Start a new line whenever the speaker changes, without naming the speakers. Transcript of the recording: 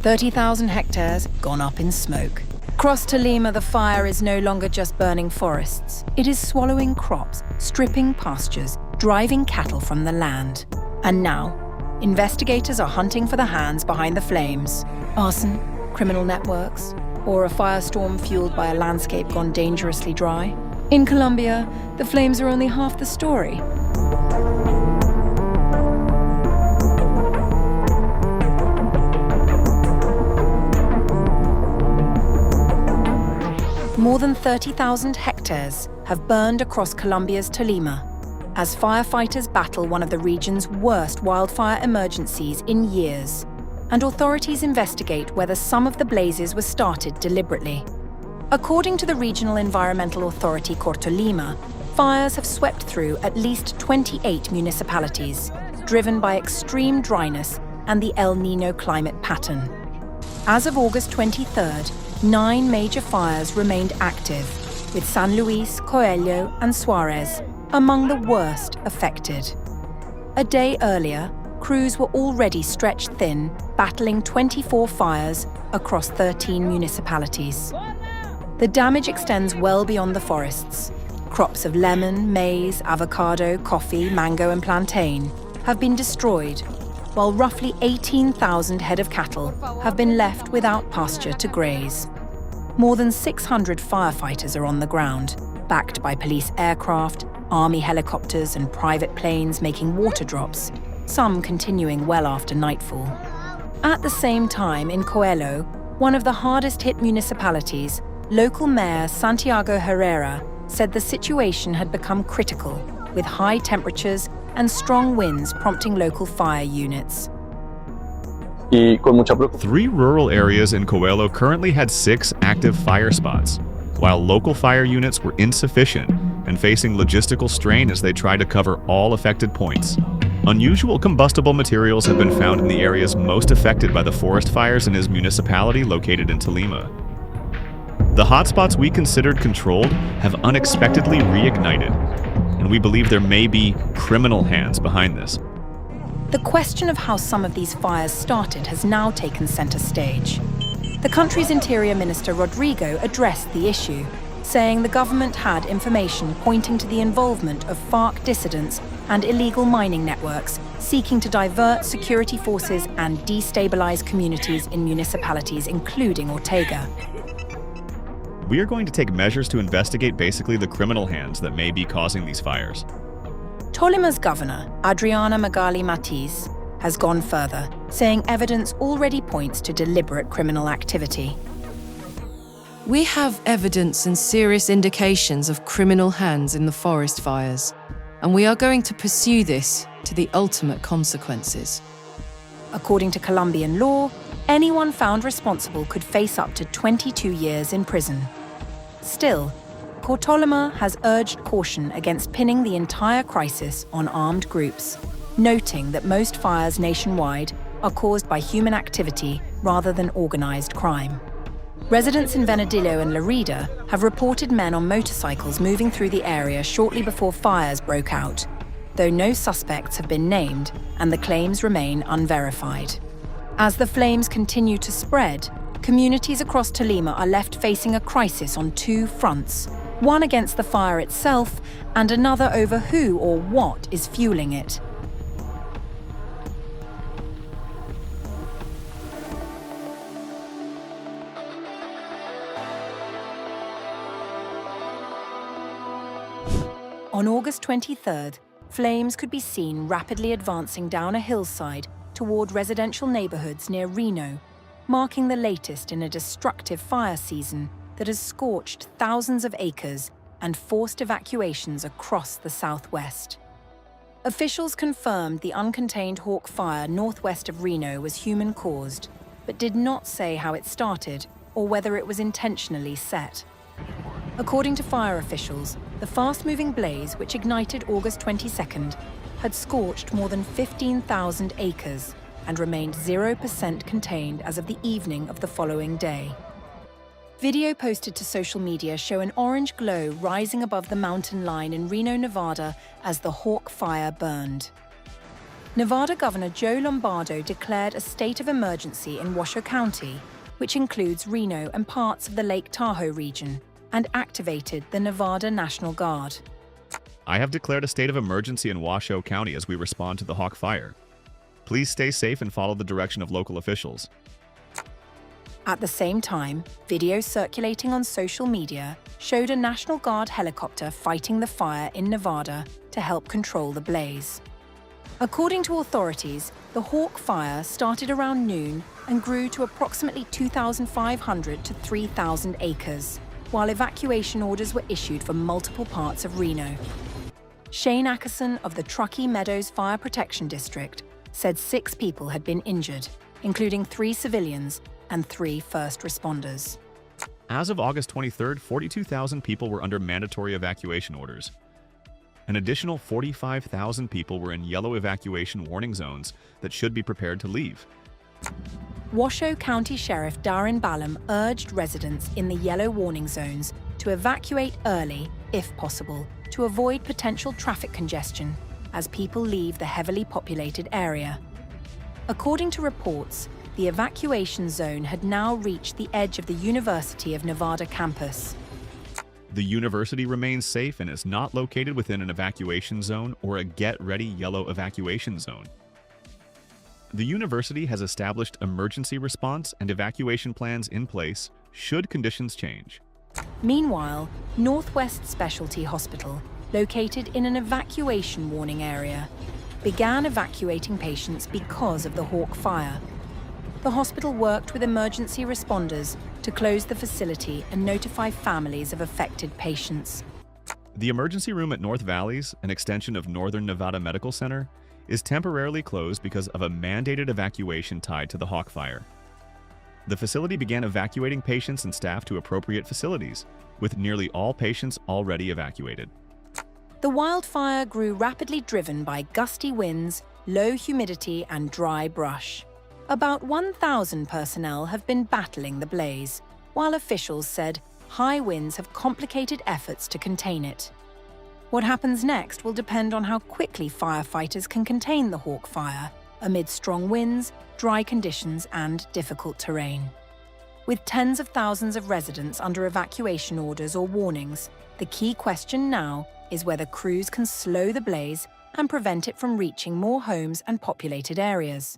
30,000 hectares gone up in smoke. Across Tolima, the fire is no longer just burning forests. It is swallowing crops, stripping pastures, driving cattle from the land. And now, investigators are hunting for the hands behind the flames. Arson, criminal networks, or a firestorm fueled by a landscape gone dangerously dry. In Colombia, the flames are only half the story. More than 30,000 hectares have burned across Colombia's Tolima as firefighters battle one of the region's worst wildfire emergencies in years, and authorities investigate whether some of the blazes were started deliberately. According to the Regional Environmental Authority Tolima, fires have swept through at least 28 municipalities, driven by extreme dryness and the El Niño climate pattern. As of August 23rd, 9 major fires remained active, with San Luis, Coelho, and Suarez among the worst affected. A day earlier, crews were already stretched thin, battling 24 fires across 13 municipalities. The damage extends well beyond the forests. Crops of lemon, maize, avocado, coffee, mango, and plantain have been destroyed, while roughly 18,000 head of cattle have been left without pasture to graze. More than 600 firefighters are on the ground, backed by police aircraft, army helicopters, and private planes making water drops, some continuing well after nightfall. At the same time, in Coelho, one of the hardest-hit municipalities, local mayor Santiago Herrera said the situation had become critical, with high temperatures and strong winds prompting local fire units.
3 rural areas in Coelho currently had 6 active fire spots, while local fire units were insufficient and facing logistical strain as they tried to cover all affected points. Unusual combustible materials have been found in the areas most affected by the forest fires in his municipality located in Tolima. The hotspots we considered controlled have unexpectedly reignited, and we believe there may be criminal hands behind this.
The question of how some of these fires started has now taken center stage. The country's Interior Minister Rodrigo addressed the issue, saying the government had information pointing to the involvement of FARC dissidents and illegal mining networks seeking to divert security forces and destabilize communities in municipalities including Ortega.
We are going to take measures to investigate basically the criminal hands that may be causing these fires.
Tolima's governor, Adriana Magali Matiz, has gone further, saying evidence already points to deliberate criminal activity.
We have evidence and serious indications of criminal hands in the forest fires, and we are going to pursue this to the ultimate consequences.
According to Colombian law, anyone found responsible could face up to 22 years in prison. Still, Tolima has urged caution against pinning the entire crisis on armed groups, noting that most fires nationwide are caused by human activity rather than organized crime. Residents in Venadillo and Lerida have reported men on motorcycles moving through the area shortly before fires broke out, though no suspects have been named and the claims remain unverified. As the flames continue to spread, communities across Tolima are left facing a crisis on 2 fronts, one against the fire itself and another over who or what is fueling it. On August 23rd, flames could be seen rapidly advancing down a hillside toward residential neighborhoods near Reno, marking the latest in a destructive fire season that has scorched thousands of acres and forced evacuations across the southwest. Officials confirmed the uncontained Hawk fire northwest of Reno was human-caused, but did not say how it started or whether it was intentionally set. According to fire officials, the fast-moving blaze, which ignited August 22nd, had scorched more than 15,000 acres and remained 0% contained as of the evening of the following day. Video posted to social media show an orange glow rising above the mountain line in Reno, Nevada as the Hawk fire burned. Nevada Governor Joe Lombardo declared a state of emergency in Washoe County, which includes Reno and parts of the Lake Tahoe region, and activated the Nevada National Guard.
I have declared a state of emergency in Washoe County as we respond to the Hawk fire. Please stay safe and follow the direction of local officials.
At the same time, videos circulating on social media showed a National Guard helicopter fighting the fire in Nevada to help control the blaze. According to authorities, the Hawk fire started around noon and grew to approximately 2,500 to 3,000 acres, while evacuation orders were issued for multiple parts of Reno. Shane Ackerson of the Truckee Meadows Fire Protection District said 6 people had been injured, including 3 civilians and 3 first responders.
As of August 23rd, 42,000 people were under mandatory evacuation orders. An additional 45,000 people were in yellow evacuation warning zones that should be prepared to leave.
Washoe County Sheriff Darren Ballum urged residents in the yellow warning zones to evacuate early, if possible, to avoid potential traffic congestion as people leave the heavily populated area. According to reports, the evacuation zone had now reached the edge of the University of Nevada campus.
The university remains safe and is not located within an evacuation zone or a get-ready yellow evacuation zone. The university has established emergency response and evacuation plans in place should conditions change.
Meanwhile, Northwest Specialty Hospital, located in an evacuation warning area, began evacuating patients because of the Hawk fire. The hospital worked with emergency responders to close the facility and notify families of affected patients.
The emergency room at North Valleys, an extension of Northern Nevada Medical Center, is temporarily closed because of a mandated evacuation tied to the Hawk fire. The facility began evacuating patients and staff to appropriate facilities, with nearly all patients already evacuated.
The wildfire grew rapidly, driven by gusty winds, low humidity, and dry brush. About 1,000 personnel have been battling the blaze, while officials said high winds have complicated efforts to contain it. What happens next will depend on how quickly firefighters can contain the Hawk fire amid strong winds, dry conditions, and difficult terrain. With tens of thousands of residents under evacuation orders or warnings, the key question now is whether crews can slow the blaze and prevent it from reaching more homes and populated areas.